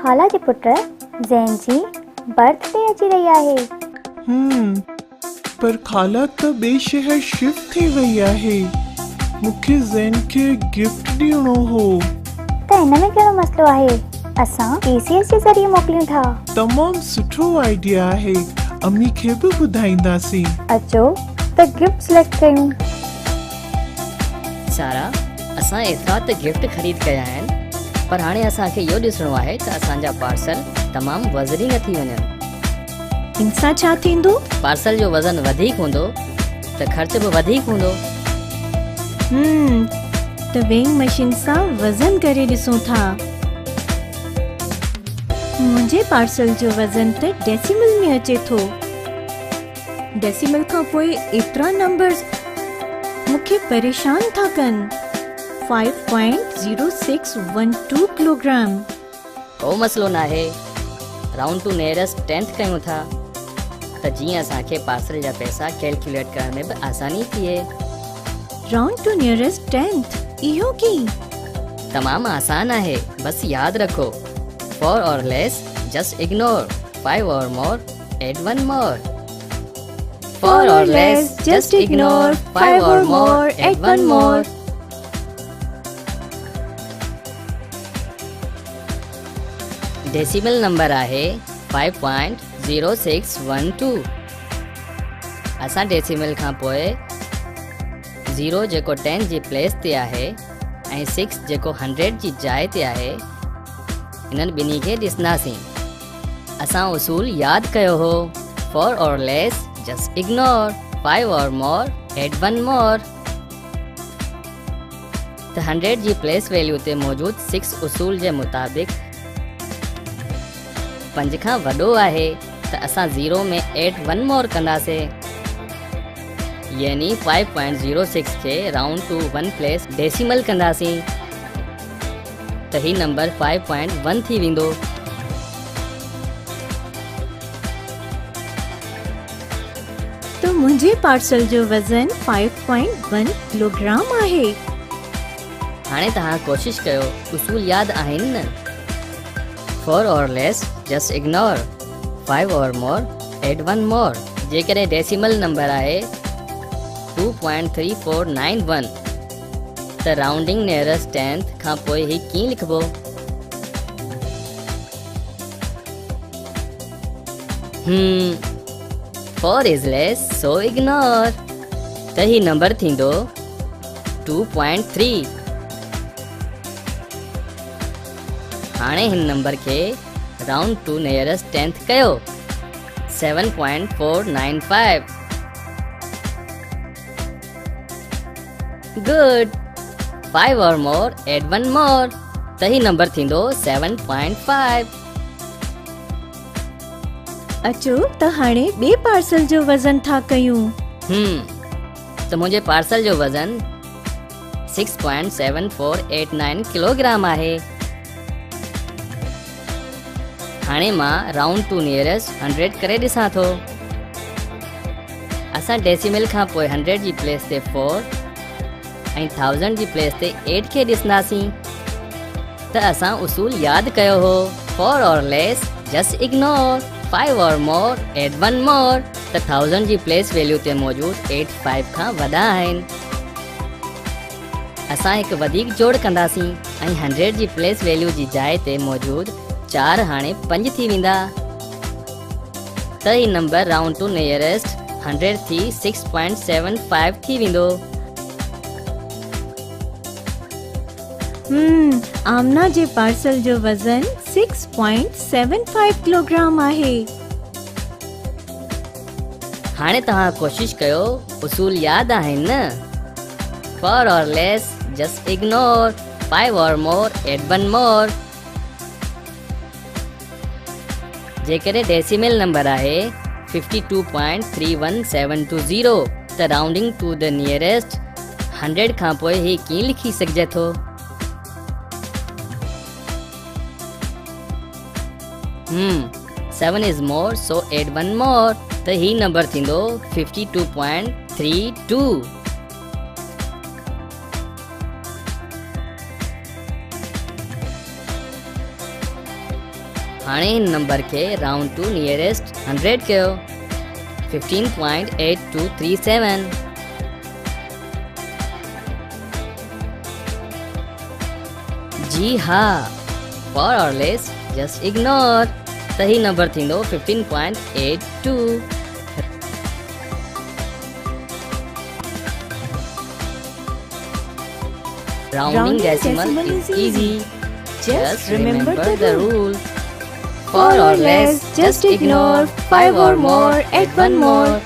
खाला जे पुट ज़ैन जी बर्थडे अची रही आहे। पर खाला त ॿिए शहर शिफ्ट थी वई आहे। मूंखे ज़ैन खे गिफ्ट ॾियणो हो। त हिन में कहिड़ो मसलो आहे, असां TCS जे ज़रिए मोकिलियूं था। तमामु सुठो आइडिया आहे, अम्मी खे बि ॿुधाईंदासीं। अचो त गिफ्ट सिलेक्ट कयूं। सारा, असां एतिरा त गिफ्ट ख़रीद कया आहिनि, पर हाणे असांखे इहो ॾिसणो आहे त असांजा पार्सल तमामु वज़नी न थी वञनि। इन सां छा थींदो? पार्सल जो वज़न वधीक हूंदो त ख़र्च बि वधीक हूंदो। त वेइंग मशीन सां वज़न करे ॾिसूं था। मुंहिंजे पार्सल जो वज़न त डेसिमल में अचे थो। डेसिमल खां पोइ एतिरा नंबर्स मूंखे परेशान था कनि। 5.0612 किलोग्राम। को मसलो न आहे, राउंड टू नियरेस्ट 10th कयूं था त जीअं असांखे पार्सल जा पैसा कैलकुलेट करण में बि आसानी थिए। राउंड टू नियरेस्ट 10th इहो की? तमामु आसान आहे, बस यादि रखो। 4 or less, just ignore. 5 or more, add 1 more. 4 or less, just ignore. 5 or more, add 1 more. Decimal number आहे 5.0612। असां डेसिमल खां पोइ 0 जेको 10 जी प्लेस ते आहे ऐं 6 जेको 100 जी जाइ ते आहे, इन्हनि ॿिन्ही खे ॾिसंदासीं। असां उसूल यादि कयो हो। 4 or less, just ignore. 5 or more, add 1 more. त 100 जी प्लेस वैल्यू ते मौजूद 6 उसूल जे मुताबिक़ 5 खां वॾो आहे त असां 0 में एड 1 मोर कंदासीं, यानी 5.06 खे राउंड टू 1 प्लेस डेसिमल कंदासीं त ही नंबर 5.1 थी वेंदो। तो मुंहिंजे पार्सल जो वज़न 5.1 किलोग्राम आहे। हाणे तव्हां कोशिश कयो, उसूल यादि आहिनि न? 4 or less, just ignore. 5 or more, add 1 more. जेकॾहिं डेसिमल नंबर आहे 2.3491 त राउंडिंग नियरेस्ट 10th खां पोइ ही कीअं लिखबो? Four is less, so ignore. त ही नंबर थींदो 2.3। हाणे हिन नंबर खे राउंड टू नियरेस्ट 10th कयो, 7.495। Good. 5 or more, add 1 more त ही नंबर थींदो 7.5। अचो त हाणे ॿिए पार्सल जो वज़न था कयूं। त मुंहिंजे पार्सल जो वज़न 6.7489 किलोग्राम आहे। हाणे मां राउंड टू नियरेस्ट 100 करे ॾिसां थो। असां डेसिमल खां पोइ 100 जी प्लेस ते 4 ऐं 1000 जी प्लेस ते 8 खे ॾिसंदासीं त असां उसूल यादि कयो हो। 4 or less, just ignore. 5 or more, add 1 more त 1000 जी प्लेस वैल्यू ते मौजूद 8 5 खां वॾा आहिनि। असां हिकु वधीक जोड़ कंदासीं ऐं 100 जी प्लेस वैल्यू जी जाइ ते मौजूद 4 हाणे 5 थी वेंदा त ही नंबर राउंड टू नियरेस्ट 100 थी 6.75 थी वेंदो। आमना जे पार्सल जो वज़न 6.75 किलोग्राम आहे। हाणे तव्हां कोशिश कयो, उसूल यादि आहिनि न? 4 or less, just ignore. 5 or more, add 1 more. जेकॾहिं डेसिमल नंबर आहे 52.31720 त राउंडिंग टू द नियरेस्ट 100 खां पोइ ही कीअं लिखी सघिजे थो? 7 is more, so add 1 more त ही नंबर थींदो 52.32। हाणे हिन नंबर खे राउंड टू नियरेस्ट 100 कयो 15.8237 जी हाँ फॉर और लेस जस्ट इग्नोर त ही नंबर थींदो 15.82 Rounding decimal is easy. Just remember the rule. For or less, just ignore 5 or more, add 1 more.